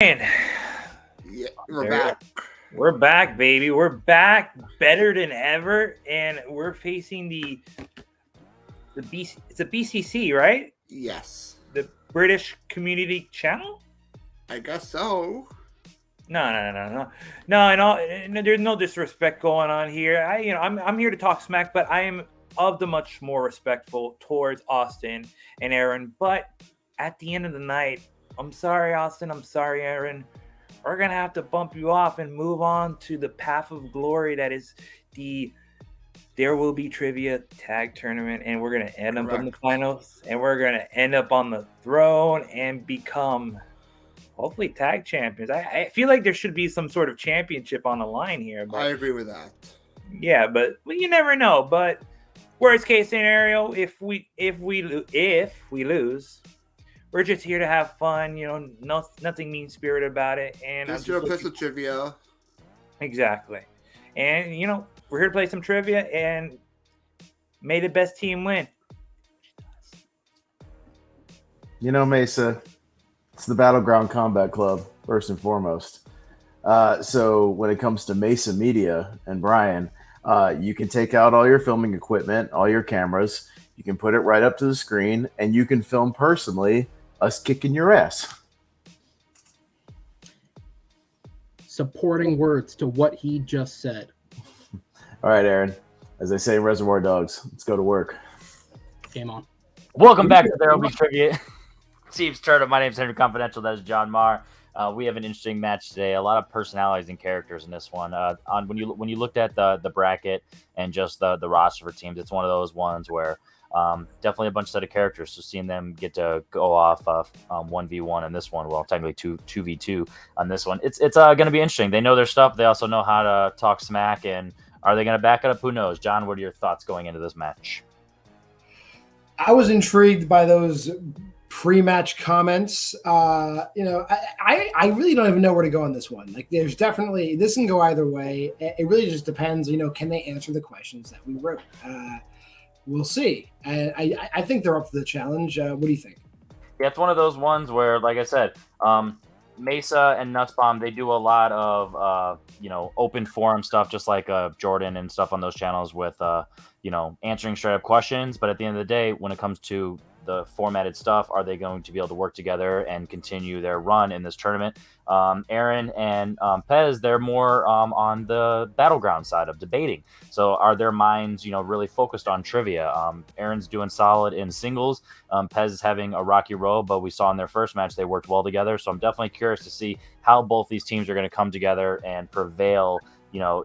And Yeah, we're back. We're back, baby. We're back better than ever, and we're facing it's a BCC, right? Yes. The British Community Channel. I guess so. No. There's no disrespect going on here. I'm here to talk smack, but I am of the much more respectful towards Austin and Aaron. But at the end of the night, I'm sorry, Austin. I'm sorry, Aaron. We're going to have to bump you off and move on to the path of glory that is the There Will Be Trivia Tag Tournament. And we're going to end up in the finals. And we're going to end up on the throne and become, hopefully, tag champions. I feel like there should be some sort of championship on the line here. But, I agree with that. Yeah, but you never know. But worst case scenario, if we lose, we're just here to have fun, nothing mean-spirited about it. And just to play some trivia. Exactly. And, we're here to play some trivia, and may the best team win. Mesa, it's the Battleground Combat Club, first and foremost. So when it comes to Mesa Media and Brian, you can take out all your filming equipment, all your cameras. You can put it right up to the screen, and you can film personally us kicking your ass. Supporting words to what he just said. All right, Aaron. As they say in Reservoir Dogs, let's go to work. Game on. Welcome back to There Will Be Trivia. Team's Turtle. My name is Henry Confidential. That is John Marr. We have an interesting match today. A lot of personalities and characters in this one. When you looked at the bracket and just the roster for teams, it's one of those ones where definitely a bunch set of characters. So seeing them get to go off 1v1 in this one, well, technically 2v2 on this one, it's going to be interesting. They know their stuff. They also know how to talk smack. And are they going to back it up? Who knows? John, what are your thoughts going into this match? I was intrigued by those pre-match comments. I really don't even know where to go on this one. Like, there's definitely, this can go either way. It really just depends, can they answer the questions that we wrote? We'll see. I think they're up to the challenge. What do you think? Yeah, it's one of those ones where, like I said, Mesa and Nutsbomb, they do a lot of, open forum stuff, just like Jordan and stuff on those channels with, answering straight up questions. But at the end of the day, when it comes to the formatted stuff, are they going to be able to work together and continue their run in this tournament? Aaron and Pez, they're more on the battleground side of debating. So are their minds, really focused on trivia? Aaron's doing solid in singles. Pez is having a rocky road, but we saw in their first match they worked well together. So I'm definitely curious to see how both these teams are going to come together and prevail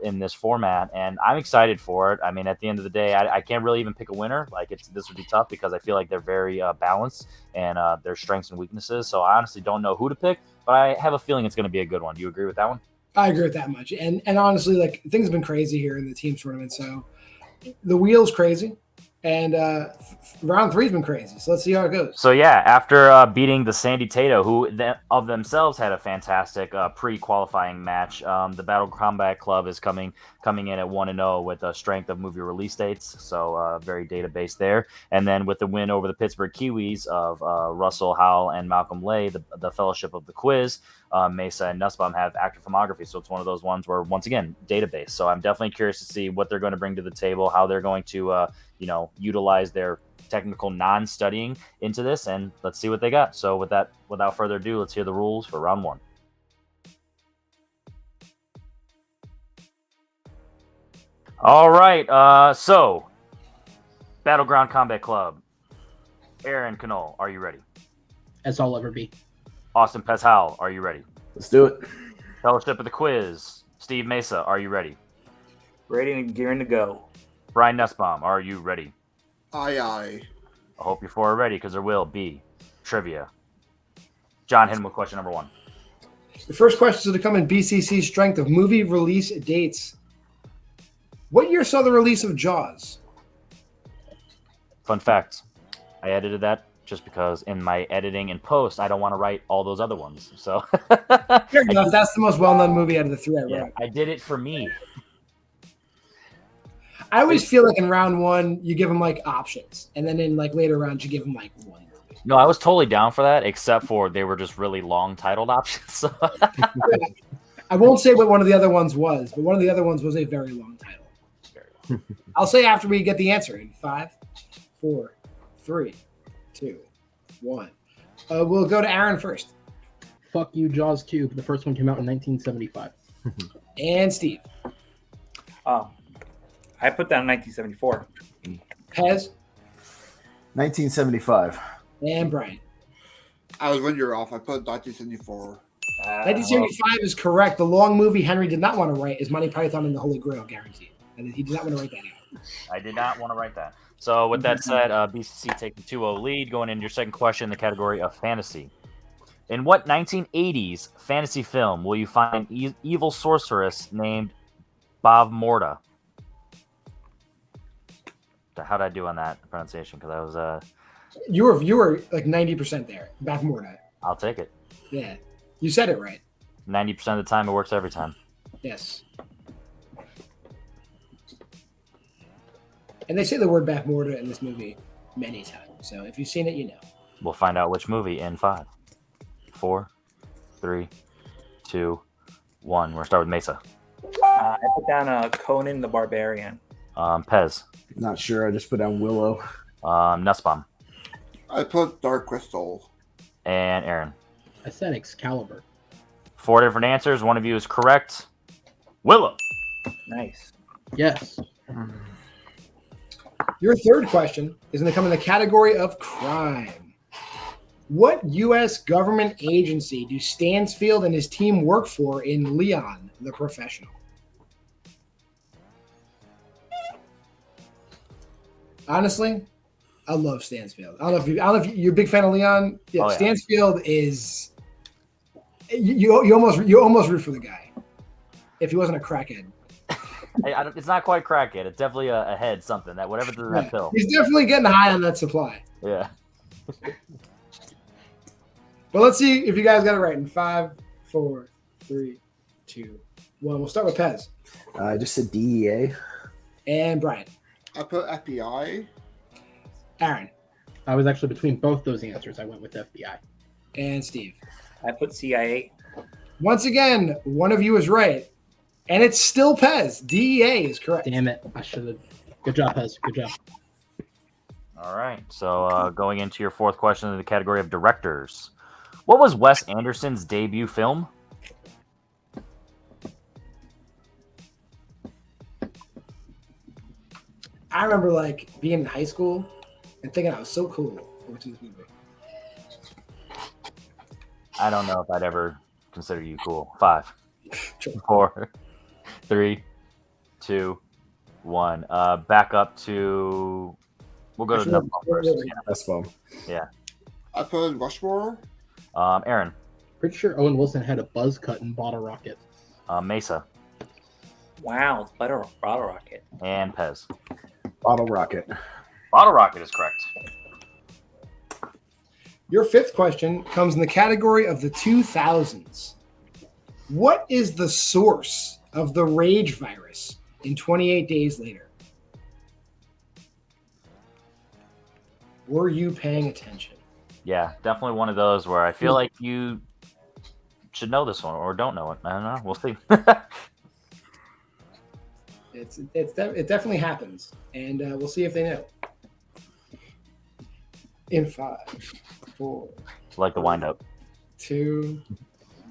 in this format, and I'm excited for it. I mean, at the end of the day, I can't really even pick a winner. Like, this would be tough because I feel like they're very balanced and their strengths and weaknesses. So I honestly don't know who to pick, but I have a feeling it's going to be a good one. Do you agree with that one? I agree with that much. And honestly, like, things have been crazy here in the team tournament. So the wheel's crazy. And round 3's been crazy. So let's see how it goes. So, yeah, after beating the Sandy Tato, who of themselves had a fantastic pre-qualifying match, the Battle Combat Club is coming in at 1-0 with a strength of movie release dates. So, very database there. And then with the win over the Pittsburgh Kiwis of Russell Howell and Malcolm Lay, the Fellowship of the Quiz, Mesa and Nussbaum have active filmography. So it's one of those ones where, once again, database. So I'm definitely curious to see what they're going to bring to the table, how they're going to, utilize their technical non-studying into this, and let's see what they got. So without further ado, let's hear the rules for round 1. All right. So Battleground Combat Club. Aaron Knoll, are you ready? As I'll ever be. Austin Pezhal, are you ready? Let's do it. Fellowship of the Quiz. Steve Mesa, are you ready? Ready and gearing to go. Brian Nussbaum, are you ready? Aye. I hope you're 4 ready, because there will be trivia. John, hit him with question number 1. The first question is to come in BCC strength of movie release dates. What year saw the release of Jaws? Fun fact, I edited that just because in my editing and post, I don't want to write all those other ones. So Fair enough. That's the most well-known movie out of the 3 I wrote. yeah, I did it for me. I always feel like in round 1, you give them like options. And then in like later rounds, you give them like one movie. No, I was totally down for that, except for they were just really long titled options. So I won't say what one of the other ones was, but one of the other ones was a very long title. I'll say after we get the answer in 5, 4, 3, 2, 1. We'll go to Aaron first. Fuck you, Jaws 2. The first one came out in 1975. And Steve. I put down 1974. Pez. 1975. And Brian. I was 1 year off. I put 1974. 1975 is correct. The long movie Henry did not want to write is Monty Python and the Holy Grail, guaranteed. And he did not want to write that out. I did not want to write that. So with that said, BCC taking 2-0 lead, going into your second question in the category of fantasy. In what 1980s fantasy film will you find an evil sorceress named Bavmorda? How'd I do on that pronunciation? Because I was You were like 90% there. Bavmorda. I'll take it. Yeah. You said it right. 90% of the time, it works every time. Yes. And they say the word Bavmorda in this movie many times. So if you've seen it, you know. We'll find out which movie in 5, 4, 3, 2, 1. We're gonna start with Mesa. I put down Conan the Barbarian. Pez. Not sure. I just put down Willow. Nussbaum. I put Dark Crystal. And Aaron. I said Excalibur. 4 different answers. One of you is correct. Willow. Nice. Yes. Your third question is going to come in the category of crime. What U.S. government agency do Stansfield and his team work for in Leon, the Professional? Honestly, I love Stansfield. I don't know if you're a big fan of Leon. Yeah, Oh, yeah. Stansfield is you almost root for the guy if he wasn't a crackhead. It's not quite crackhead. It's definitely a head something. That whatever's in that pill. He's definitely getting high on that supply. Yeah. But let's see if you guys got it right in 5, 4, 3, 2, 1. We'll start with Pez I just said DEA. and Brian. I put FBI. Aaron I was actually between both those answers. I went with FBI. and Steve. I put CIA. Once again, one of you is right. And it's still Pez. DEA is correct. Damn it. I should have. Good job, Pez. Good job. All right. So going into your fourth question in the category of directors. What was Wes Anderson's debut film? I remember like being in high school and thinking I was so cool. Watching this movie. I don't know if I'd ever consider you cool. 5, Sure. 4, 3, 2, 1. Back up to. We'll go to Nussbaum first. That's fun. I put Rushmore. Aaron. Pretty sure Owen Wilson had a buzz cut in Bottle Rocket. Mesa. Wow, it's better Bottle Rocket. And Pez. Bottle Rocket. Bottle Rocket is correct. Your fifth question comes in the category of the 2000s. What is the source of the rage virus in 28 Days Later? Were you paying attention? Yeah, definitely one of those where I feel like you should know this one or don't know it. I don't know. We'll see. It definitely happens, and we'll see if they know. In 5, 4, Like the wind up. 2,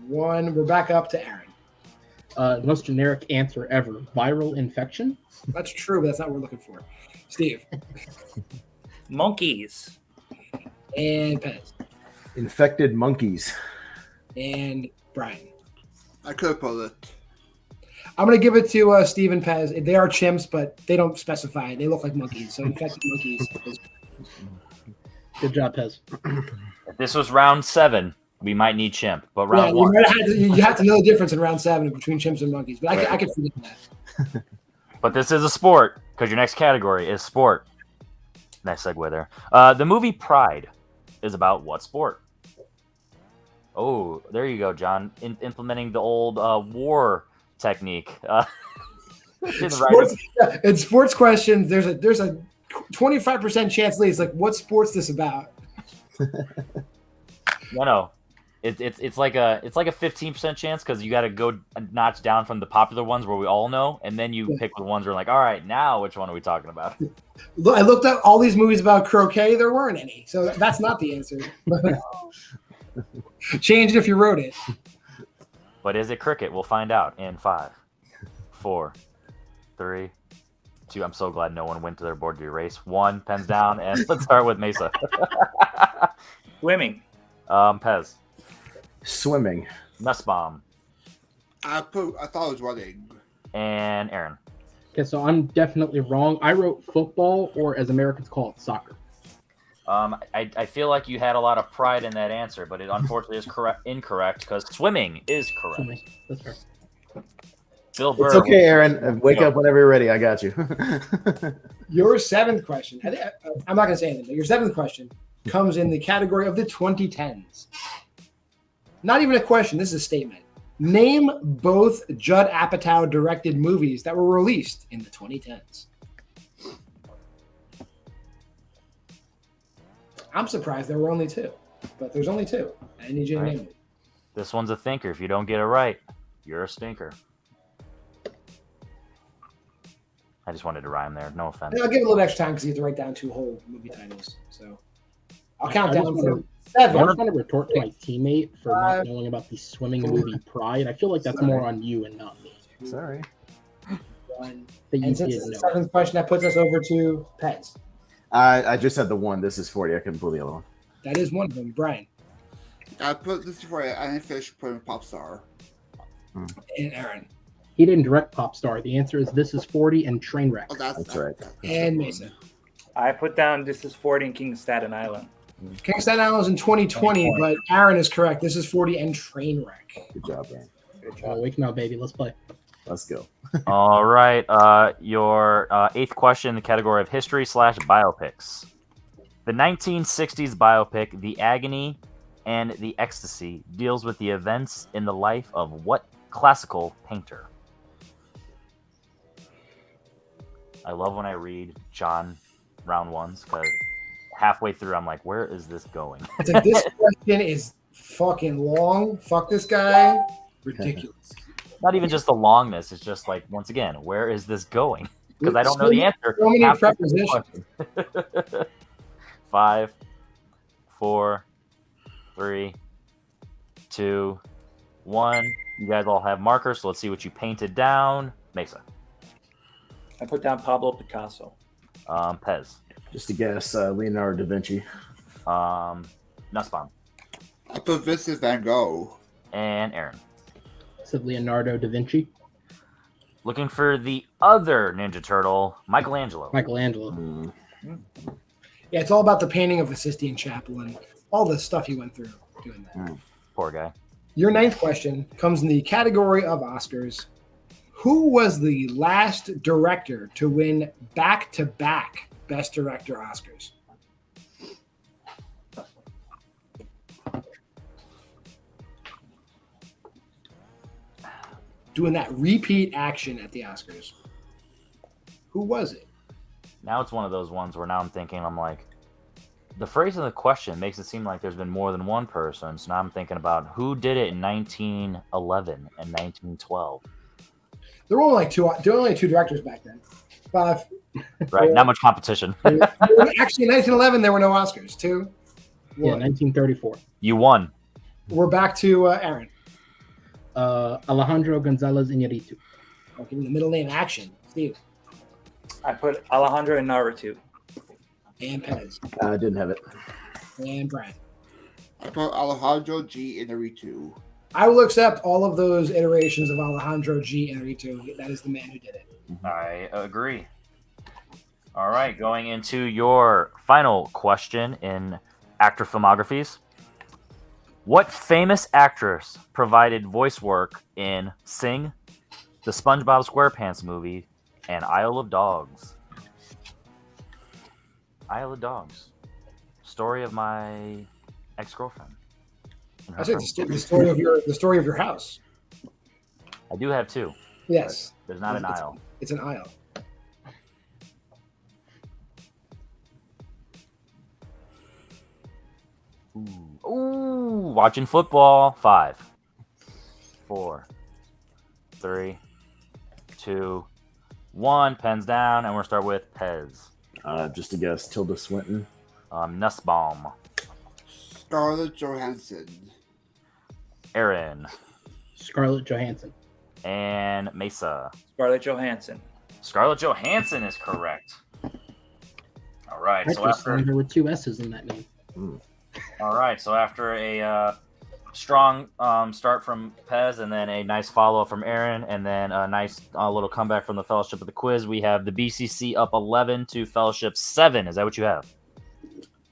1. We're back up to Aaron. Most generic answer ever. Viral infection? That's true, but that's not what we're looking for. Steve Monkeys. and Pez Infected monkeys. and Brian. I could put it. I'm going to give it to Steve and Pez. They are chimps, but they don't specify. They look like monkeys, so infected monkeys. Good job, Pez. If this was round 7, we might need chimp. But Yeah, round 1. you have to know the difference in round 7 between chimps and monkeys, but I can forget that. But this is a sport because your next category is sport. Nice segue there. The movie Pride is about what sport? Oh, there you go, John. Implementing the old war technique. In sports questions, there's a 25% chance lead. It's like, what sport's this about? No. It's like a 15% chance because you got to go a notch down from the popular ones where we all know, and then you pick the ones where like, all right, now which one are we talking about? I looked up all these movies about croquet. There weren't any, so that's not the answer. Change it if you wrote it. But is it cricket? We'll find out in 5, 4, 3, 2. I'm so glad no one went to their board to erase. 1, pens down, and let's start with Mesa. Swimming. Pez. Swimming. Nussbaum. I thought it was running. And Aaron. Okay, so I'm definitely wrong. I wrote football, or as Americans call it, soccer. I feel like you had a lot of pride in that answer, but it unfortunately is incorrect because swimming is correct. Swimming. That's fair. Bill Burr. It's okay, Aaron. Wake up whenever you're ready. I got you. Your seventh question. I'm not going to say anything. But your seventh question comes in the category of the 2010s. Not even a question. This is a statement. Name both Judd Apatow directed movies that were released in the 2010s. I'm surprised there were only 2, but there's only 2. I need you to name them. This one's a thinker. If you don't get it right, you're a stinker. I just wanted to rhyme there. No offense. And I'll give it a little extra time because you have to write down 2 whole movie titles. So I'll count I down just from I 7. just want to retort to my teammate for not knowing about the swimming movie Pride. I feel like that's more on you and not me. Sorry. 1. That you And since did it's the know. seventh question, that puts us over to Pets. I just had the one. This is 40. I couldn't pull the other one. That is one of them. Brian I put this before I didn't finish putting Popstar. and Aaron He didn't direct Popstar. The answer is This Is 40 and Trainwreck. Oh, That's right. and Mason. I put down This Is 40 and King of Staten Island. King Staten Island was in 2020, but Aaron is correct. This is 40 and Trainwreck. Good job, Aaron. Good Oh, job. wake now, baby. Let's play. Let's go. All right. Your 8th question in the category of history/biopics. The 1960s biopic, The Agony and the Ecstasy, deals with the events in the life of what classical painter? I love when I read John round ones because halfway through I'm like, where is this going? It's like, this question is fucking long. Fuck this guy. Ridiculous. Not even just the longness. It's just like, once again, where is this going? Because I don't know the answer. So many halfway through the prepositions. question. 5, 4, 3, 2, 1. You guys all have markers, so let's see what you painted down. Mesa. I put down Pablo Picasso. Pez. Just a guess. Leonardo da Vinci. Nussbaum. I put Vincent Van Gogh. And Aaron. Said Leonardo da Vinci. Looking for the other Ninja Turtle, Michelangelo. Michelangelo. Mm. Yeah, it's all about the painting of the Sistine Chapel and all the stuff he went through doing that. Poor guy. Your 9th question comes in the category of Oscars. Who was the last director to win back-to-back Best Director Oscars? Doing that repeat action at the Oscars. Who was it? Now it's one of those ones where now I'm thinking, I'm like, the phrase in the question makes it seem like there's been more than one person. So now I'm thinking about who did it in 1911 and 1912. There were only like 2. There were only 2 directors back then. 5. Right? Not much competition. Actually, in 1911 there were no Oscars. 2. Yeah, 1. 1934. You won. We're back to Aaron. Alejandro Gonzalez Iñárritu. I'll give you the middle name action. Steve I put Alejandro Inarritu. and Perez I didn't have it. and Brian. I put Alejandro G. Inarritu. I will accept all of those iterations of Alejandro G. Inarritu. That is the man who did it. I agree. All right, going into your final question in actor filmographies. What famous actress provided voice work in Sing, the SpongeBob SquarePants movie, and Isle of Dogs? Isle of Dogs. Story of my ex-girlfriend. I said the story of your house. I do have 2. Yes, There's not an aisle. it's an aisle. Ooh, watching football. 5, 4, 3, 2, 1. Pens down, and we'll start with Pez. Just a guess, Tilda Swinton. Nussbaum. Scarlett Johansson. Aaron. Scarlett Johansson. And Mesa. Scarlett Johansson. Scarlett Johansson is correct. All right. I So just after there were 2 S's in that name. so after a strong start from Pez, and then a nice follow-up from Aaron, and then a nice little comeback from the Fellowship of the Quiz, we have the BCC up 11 to Fellowship 7. Is that what you have?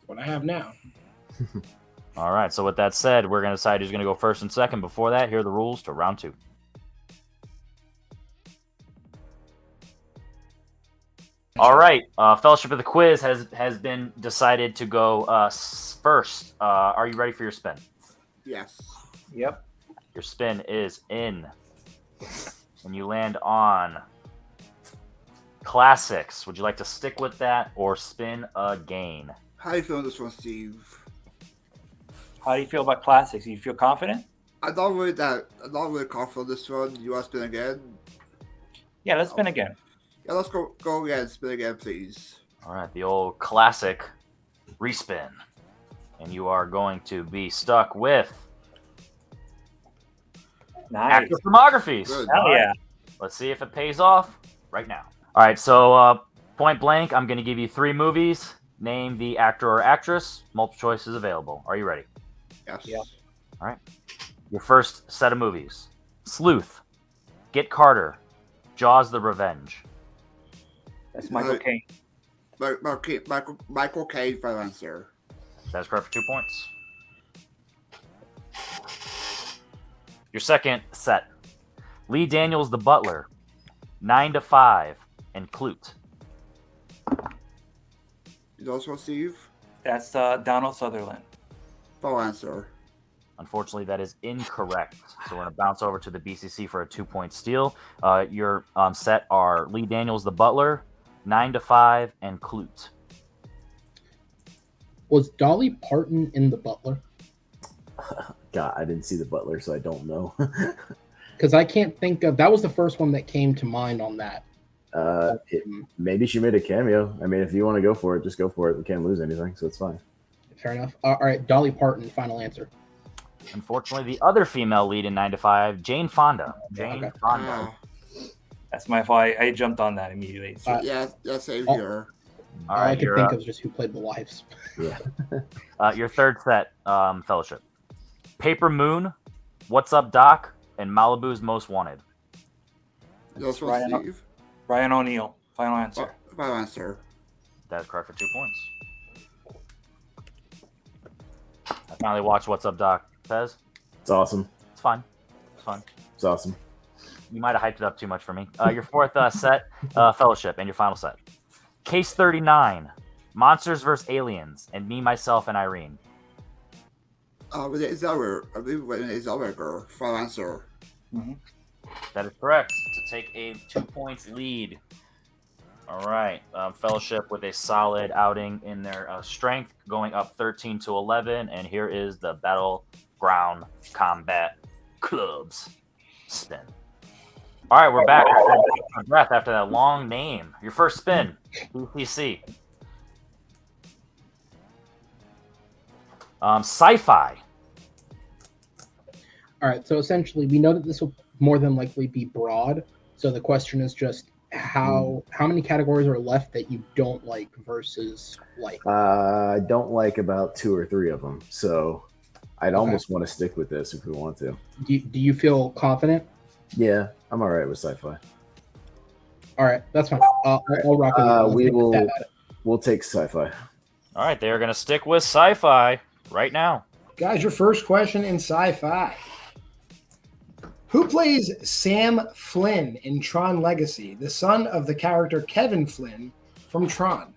What I have now. All right. So with that said, we're going to decide who's going to go first and second. Before that, here are the rules to round 2. All right. Fellowship of the Quiz has been decided to go first. Are you ready for your spin? Yes. Yep. Your spin is in. And you land on classics. Would you like to stick with that or spin again? How do you feel on this one, Steve? How do you feel about classics? You feel confident? I'm not really confident on this one. You want to spin again? Yeah, let's spin again. Yeah, let's go again. Spin again, please. All right, the old classic respin. And you are going to be stuck with Nice. actor filmographies. Good. Hell yeah. Let's see if it pays off right now. All right, so point blank, I'm going to give you 3 movies. Name the actor or actress. Multiple choice is available. Are you ready? Yes. Yep. All right. Your first set of movies. Sleuth, Get Carter, Jaws the Revenge. That's Michael Caine. Michael Caine, final answer. That's correct for 2 points. Your second set. Lee Daniels the Butler, 9 to 5, and Clute. You know this one, Steve? That's Donald Sutherland. Final answer. Unfortunately, that is incorrect. So we're going to bounce over to the BCC for a 2-point steal. Your set are Lee Daniels the Butler, 9 to 5, and Clute. Was Dolly Parton in The Butler? God, I didn't see The Butler, so I don't know. Because I can't think of that was the first one that came to mind on that. Maybe she made a cameo. I mean, if you want to go for it, just go for it. We can't lose anything, so it's fine. Fair enough. All right, Dolly Parton, final answer. Unfortunately, the other female lead in 9 to 5, Jane Fonda. Jane Okay. Fonda. That's my fault. I jumped on that immediately. So, Yeah, same here. All All I right, could think of is just who played the wives. Yeah. your third set, Fellowship. Paper Moon, What's Up, Doc, and Malibu's Most Wanted. You know this one, Ryan- Steve? Ryan O'Neal. Final answer. Final answer. That is correct for 2 points. I finally watched What's Up, Doc. Fez, It's awesome. it's fun. It's fun. It's awesome. You might have hyped it up too much for me. Your fourth set, Fellowship, and your final set. Case 39, Monsters vs. Aliens, and Me, Myself, and Irene. Renee Zellweger. I believe Renee Zellweger. Final answer. That is correct. To take a 2 points lead. All right. Fellowship with a solid outing in their strength, going up 13 to 11. And here is the Battleground Combat Clubs spin. All right, we're back. Breath after that long name. Your first spin, BCC. Sci-fi. All right, so essentially, we know that this will more than likely be broad. So the question is just how many categories are left that you don't like versus like. I don't like about 2 or 3 of them, so I'd almost want to stick with this if we want to. Do you feel confident? Yeah, I'm all right with sci-fi. All right, that's fine. I'll rock with you. We'll take sci-fi. All right, they are going to stick with sci-fi right now. Guys, your first question in sci-fi. Who plays Sam Flynn in Tron Legacy, the son of the character Kevin Flynn from Tron?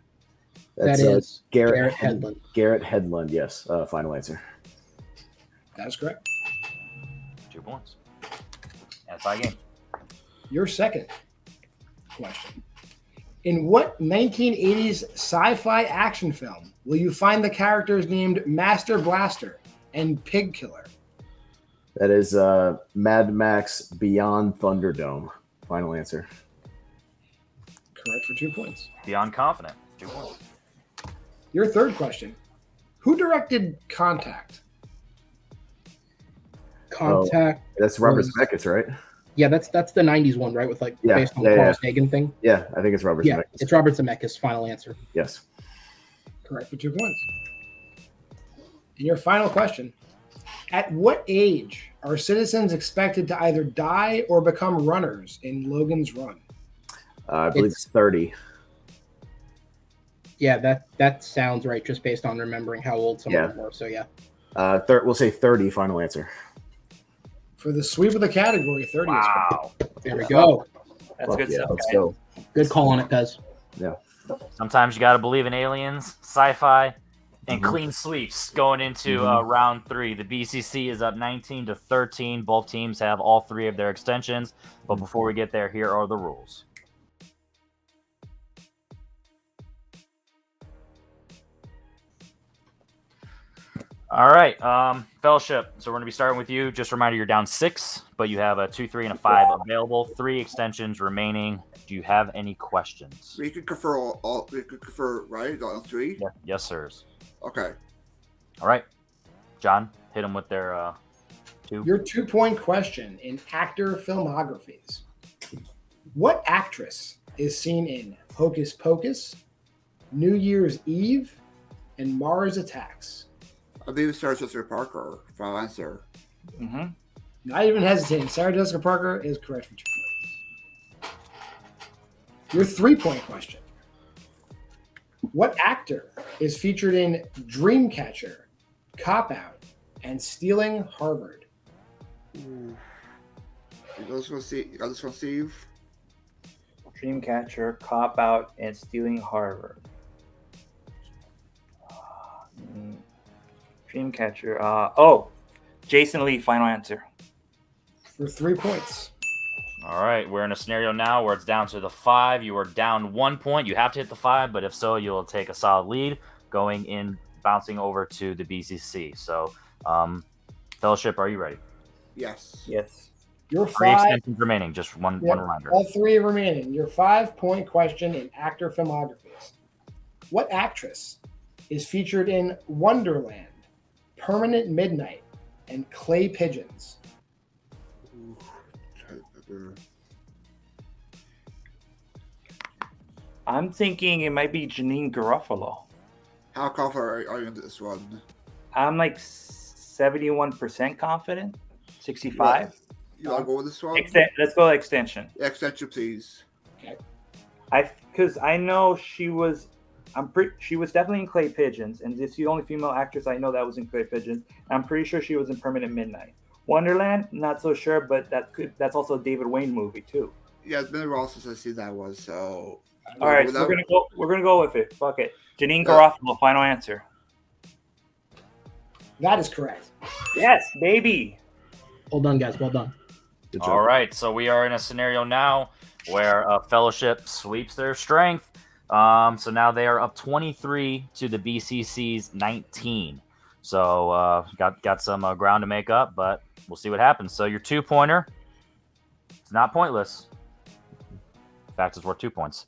That's, That is Garrett Hedlund. Garrett Hedlund, yes. Final answer. That's correct. 2 points. And tie game. Your second question. In what 1980s sci-fi action film will you find the characters named Master Blaster and Pig Killer? That is Mad Max Beyond Thunderdome. Final answer. Correct for 2 points. Beyond confident. 2 points. Your third question. Who directed Contact? Contact. That's Robert was- Zemeckis, right? Yeah, that's the '90s one, right? With like Yeah, based on yeah, the yeah. Carl Sagan thing. Yeah, I think it's Robert Yeah, Zemeckis. it's Robert Zemeckis. Final answer. Yes. Correct for 2 points. And your final question. At what age are citizens expected to either die or become runners in Logan's Run? I believe it's 30. Yeah, that sounds right, just based on remembering how old some of them were. So yeah. We'll say 30. Final answer. For the sweep of the category, 30 is correct. Wow. There we go. That's Fuck good yeah, stuff. let's guys. go. Good call on it, Pez. Sometimes you got to believe in aliens, sci-fi, and clean sweeps going into round 3. The BCC is up 19-13. Both teams have all 3 of their extensions. But before we get there, here are the rules. All right, Fellowship. So we're going to be starting with you. Just a reminder, you're down 6, but you have a 2, 3, and a 5 available. 3 extensions remaining. Do you have any questions? We could confer all. We could confer, right? All 3. Yeah. Yes, sirs. Okay. All right, John, hit them with their 2. Your 2-point question in actor filmographies. What actress is seen in Hocus Pocus, New Year's Eve, and Mars Attacks? I believe it's Sarah Jessica Parker. Final answer. Mm-hmm. Not even hesitating. Sarah Jessica Parker is correct for 2 points. Your 3-point question. What actor is featured in Dreamcatcher, Cop Out, and Stealing Harvard? You guys want to see? Dreamcatcher, Cop Out, and Stealing Harvard. Dreamcatcher. Jason Lee. Final answer. For 3 points. All right, we're in a scenario now where it's down to the 5. You are down 1 point. You have to hit the 5, but if so, you'll take a solid lead going in, bouncing over to the BCC. So, Fellowship, are you ready? Yes. Yes. Your 3 5. extensions remaining. Just one reminder. All 3 remaining. Your 5-point question in actor filmographies. What actress is featured in Wonderland, Permanent Midnight, and Clay Pigeons? I'm thinking it might be Janine Garofalo. How confident are you in this one? I'm like 71% confident. 65. You want to go with this one? Let's go extension. Extension, please. Because I know she was. She was definitely in Clay Pigeons, and it's the only female actress I know that was in Clay Pigeons. I'm pretty sure she was in Permanent Midnight. Wonderland, not so sure, but that's also a David Wayne movie too. Yeah, it's been a while since I see that one, so. All right, so we're gonna go with it. Fuck it. Janine Garofalo, final answer. That is correct. Yes, baby. Well done, guys. Well done. Good job. All right, so we are in a scenario now where Fellowship sweeps their strength. So now they are up 23 to the BCC's 19. So got some ground to make up, but we'll see what happens. So your 2-pointer, it's not pointless. In fact, it's worth 2 points.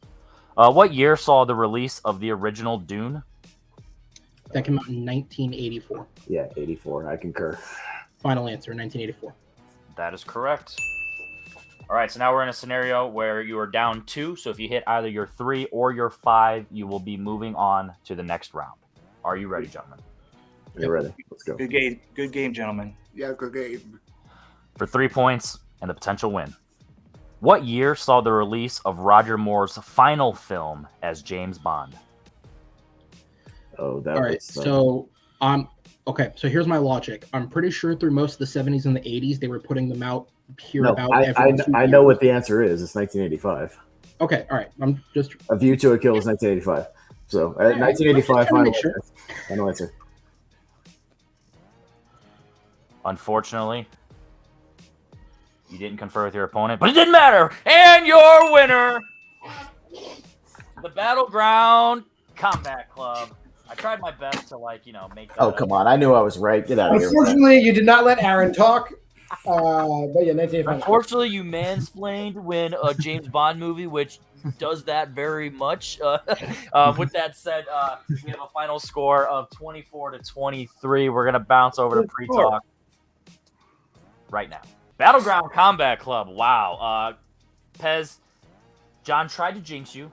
What year saw the release of the original Dune? That came out in 1984. Yeah, 84. I concur. Final answer, 1984. That is correct. All right, so now we're in a scenario where you are down 2. So if you hit either your 3 or your 5, you will be moving on to the next round. Are you ready, gentlemen? You're ready. Let's go. Good game, gentlemen. Yeah, good game. For 3 points and the potential win. What year saw the release of Roger Moore's final film as James Bond? Oh, that All right, was so okay. So here's my logic. I'm pretty sure through most of the 70s and the 80s, they were putting them out about every 2 I know years. what the answer is. It's 1985. Okay, all right. I'm just A View to a Kill is 1985. So right, 1985 I'm final just trying to answer. Final answer. Unfortunately, you didn't confer with your opponent, but it didn't matter. And your winner, The Battleground Combat Club. I tried my best to make that. Oh, come on. I knew I was right. Get out of here. Unfortunately, you did not let Aaron talk. But yeah, 1985. Unfortunately, you mansplained when a James Bond movie, which does that very much. With that said, we have a final score of 24-23. We're gonna bounce over to pre-talk right now. Battleground Combat Club. Wow. Pez, John tried to jinx you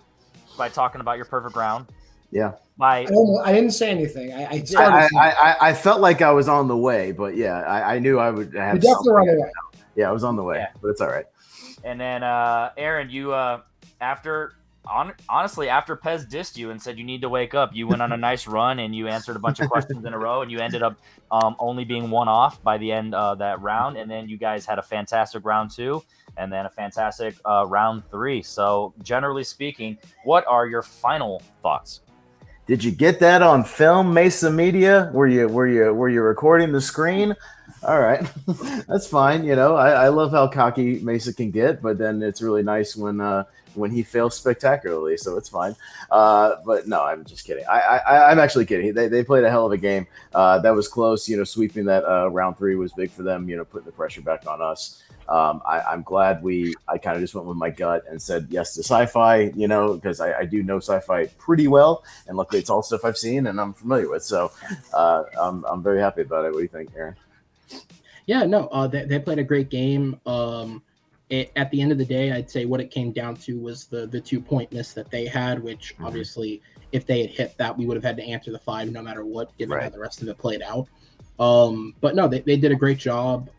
by talking about your perfect round. Yeah. I didn't say anything. I started. I felt like I was on the way, but yeah, I knew I would have. You definitely were on the way. Yeah, I was on the way, but it's all right. And then Aaron, you after Pez dissed you and said you need to wake up, you went on a nice run and you answered a bunch of questions in a row, and you ended up only being one off by the end of that round. And then you guys had a fantastic round 2, and then a fantastic round 3. So generally speaking, what are your final thoughts? Did you get that on film, Mesa Media? Were you recording the screen? All right, that's fine. I love how cocky Mesa can get, but then it's really nice when he fails spectacularly. So it's fine. But no, I'm just kidding. I'm actually kidding. They played a hell of a game. That was close. Sweeping that round 3 was big for them. Putting the pressure back on us. I'm glad I kind of just went with my gut and said yes to sci-fi, because I do know sci-fi pretty well, and luckily it's all stuff I've seen and I'm familiar with. So I'm very happy about it. What do you think, Aaron? Yeah, no, they played a great game. At the end of the day, I'd say what it came down to was the 2-point miss that they had, which obviously if they had hit that, we would have had to answer the 5 no matter what, given how the rest of it played out. But no, they did a great job.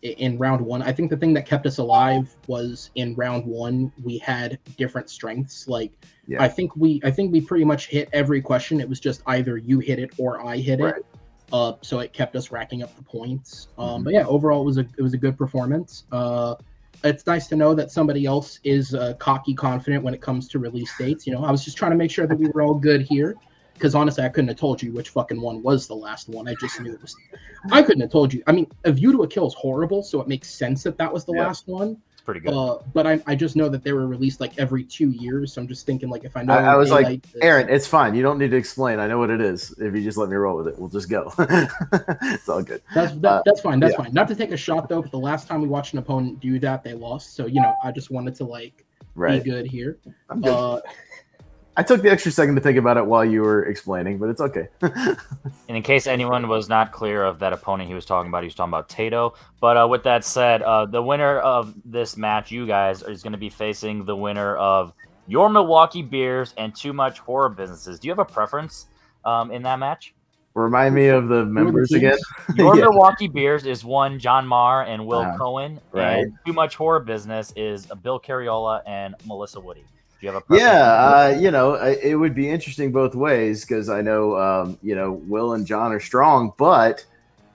In round 1, I think the thing that kept us alive was in round 1 we had different strengths. I think we pretty much hit every question. It was just either you hit it or I hit it. So it kept us racking up the points. But yeah, overall it was a good performance. It's nice to know that somebody else is cocky confident when it comes to release dates. I was just trying to make sure that we were all good here. Because honestly, I couldn't have told you which fucking one was the last one. I just knew it was. I couldn't have told you. I mean, A View to a Kill is horrible, so it makes sense that was the last one. It's pretty good. But I just know that they were released every 2 years, so I'm just thinking if I know. I was like, Aaron, it's fine. You don't need to explain. I know what it is. If you just let me roll with it, we'll just go. It's all good. That's fine. That's fine. Not to take a shot though, but the last time we watched an opponent do that, they lost. So I just wanted to be good here. I'm good. I took the extra second to think about it while you were explaining, but it's okay. And in case anyone was not clear of that opponent he was talking about Tato. But with that said, the winner of this match, you guys, is going to be facing the winner of Your Milwaukee Beers and Too Much Horror Businesses. Do you have a preference in that match? Remind me of the members again. Your Milwaukee Beers is one John Marr and Will Cohen. Right. And Too Much Horror Business is Bill Carriola and Melissa Woody. Do you have a preference? It would be interesting both ways because I know, Will and John are strong, but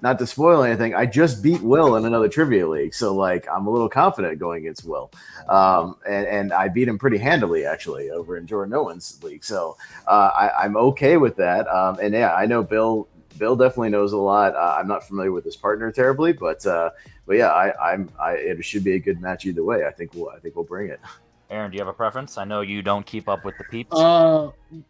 not to spoil anything, I just beat Will in another trivia league. So, I'm a little confident going against Will. And I beat him pretty handily, actually, over in Jordan Owen's league. So I'm okay with that. And, yeah, I know Bill definitely knows a lot. I'm not familiar with his partner terribly, but yeah, it should be a good match either way. I think we'll bring it. Aaron, do you have a preference? I know you don't keep up with the peeps.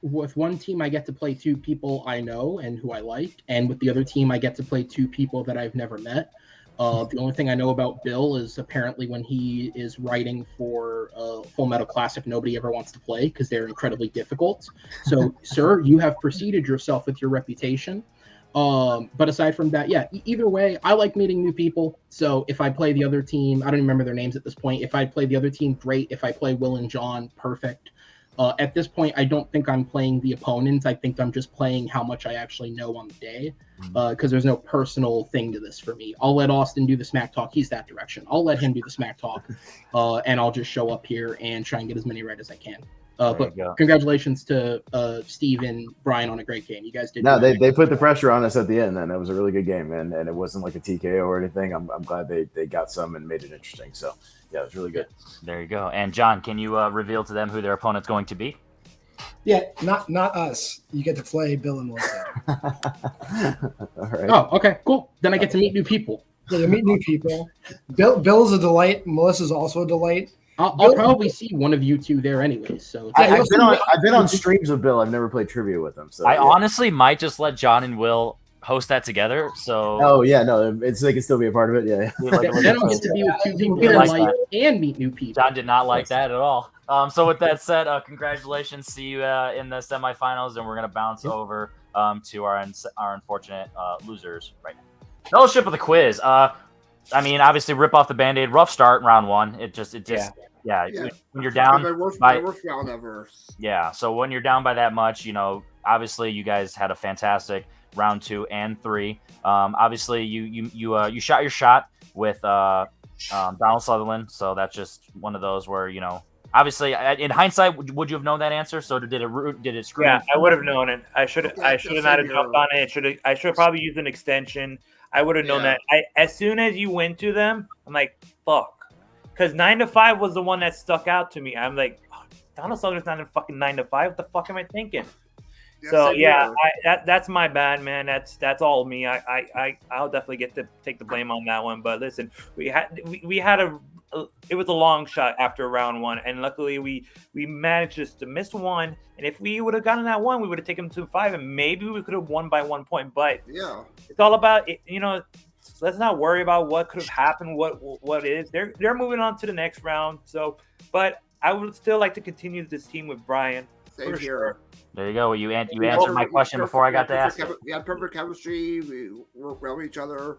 With one team, I get to play 2 people I know and who I like, and with the other team, I get to play 2 people that I've never met. The only thing I know about Bill is apparently when he is writing for Full Metal Classic, nobody ever wants to play because they're incredibly difficult. So, sir, you have preceded yourself with your reputation. But aside from that, yeah, either way, I like meeting new people. So if I play the other team, I don't remember their names at this point. If I play the other team, great. If I play Will and John, perfect. At this point, I don't think I'm playing the opponents. I think I'm just playing how much I actually know on the day, because there's no personal thing to this for me. I'll let Austin do the smack talk. He's that direction. I'll let him do the smack talk, and I'll just show up here and try and get as many right as I can. But congratulations to Steve and Brian on a great game. You guys did. No, they put the pressure on us at the end, and it was a really good game, and it wasn't like a TKO or anything. I'm glad they got some and made it interesting. So yeah, it was really good. There you go. And John, can you reveal to them who their opponent's going to be? Yeah, not us. You get to play Bill and Melissa. All right. Oh, okay, cool. Then I get to meet new people. Yeah, you meet new people. Bill's a delight. Melissa's also a delight. I'll probably see one of you two there anyways. So I've been on streams with Bill. I've never played trivia with him. So I honestly might just let John and Will host that together. So oh yeah, no, they can still be a part of it. Yeah. then I'll get to be with two people in life and meet new people. John did not like that at all. So with that said, congratulations. See you in the semifinals, and we're gonna bounce over to our unfortunate losers right now. Fellowship of the quiz. I mean, obviously, rip off the Band-Aid. Rough start in round one. It just yeah. When you're down, my worst round ever. Yeah. So when you're down by that much, obviously you guys had a fantastic round 2 and 3. Obviously you shot your shot with Donald Sutherland. So that's just one of those where obviously in hindsight, would you have known that answer? So did it screw? Yeah, I would have known it. I should have not have jumped on it. I should have probably used an extension. I would have known that. As soon as you went to them, I'm like, fuck. Because 9 to 5 was the one that stuck out to me. I'm like, oh, Donald Sutherland's not in fucking 9 to 5. What the fuck am I thinking? So that's my bad, man. That's all me. I'll definitely get to take the blame on that one. But listen, we had it was a long shot after round 1, and luckily we managed just to miss one. And if we would have gotten that one, we would have taken them to 5, and maybe we could have won by 1 point. But it's all about it, let's not worry about what could have happened. What is they're moving on to the next round. So, but I would still like to continue this team with Brian. Same here. Sure. There you go. You answered my question before I got to ask it. We had perfect chemistry. We work well with each other.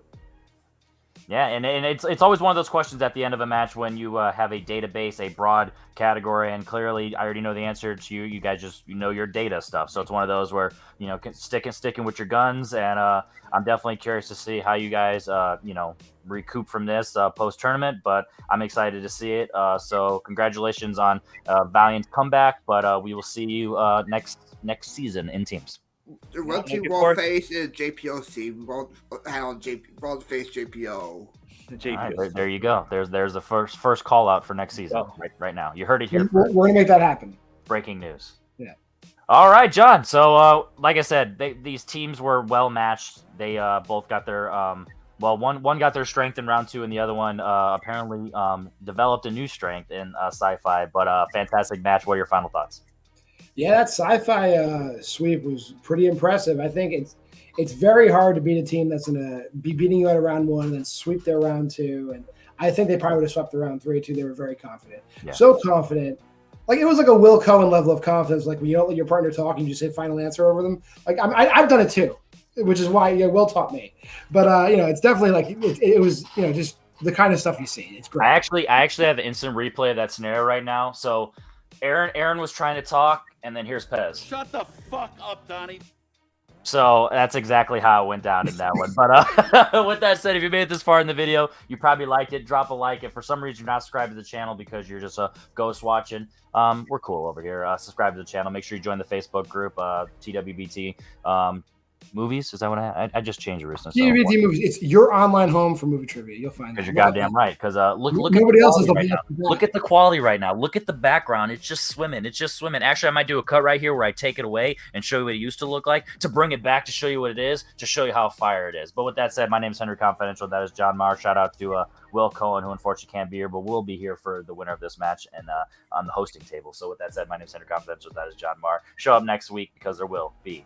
Yeah, and it's always one of those questions at the end of a match when you have a database, a broad category, and clearly I already know the answer to you. You guys just your data stuff. So it's one of those where sticking with your guns, and I'm definitely curious to see how you guys recoup from this post tournament. But I'm excited to see it. So congratulations on valiant comeback. But we will see you next season in teams. The one team won't face is JPOC. We won't face JPO. Right, there you go. There's the first call out for next season right now. You heard it here. We're gonna make that happen. Breaking news. Yeah. All right, John. So like I said, these teams were well matched. They both got their one got their strength in round 2, and the other one apparently developed a new strength in sci-fi. But fantastic match. What are your final thoughts? Yeah, that sci-fi sweep was pretty impressive. I think it's very hard to beat a team that's going to be beating you at round 1 and then sweep their round 2. And I think they probably would have swept the round 3 too. They were very confident. Yeah. So confident. Like it was like a Will Cohen level of confidence. Like when you don't let your partner talk and you just say final answer over them. Like I've done it too, which is why Will taught me. But it's definitely like it was just the kind of stuff you see. It's great. I actually have an instant replay of that scenario right now. So Aaron was trying to talk, and then here's Pez. Shut the fuck up, Donnie. So that's exactly how it went down in that one. But with that said, if you made it this far in the video, you probably liked it. Drop a like. If for some reason you're not subscribed to the channel because you're just a ghost watching, we're cool over here. Subscribe to the channel. Make sure you join the Facebook group, TWBT. Movies? Is that what I just changed it recently? TWBT movies. It's your online home for movie trivia. You'll find it. Because you're goddamn right. Because look nobody else is right now. Look at the quality right now. Look at the background. It's just swimming. Actually, I might do a cut right here where I take it away and show you what it used to look like, to bring it back to show you what it is, to show you how fire it is. But with that said, my name is Henry Confidential. That is John Marr. Shout out to Will Cohen, who unfortunately can't be here, but will be here for the winner of this match and on the hosting table. So with that said, my name is Henry Confidential. That is John Marr. Show up next week because there will be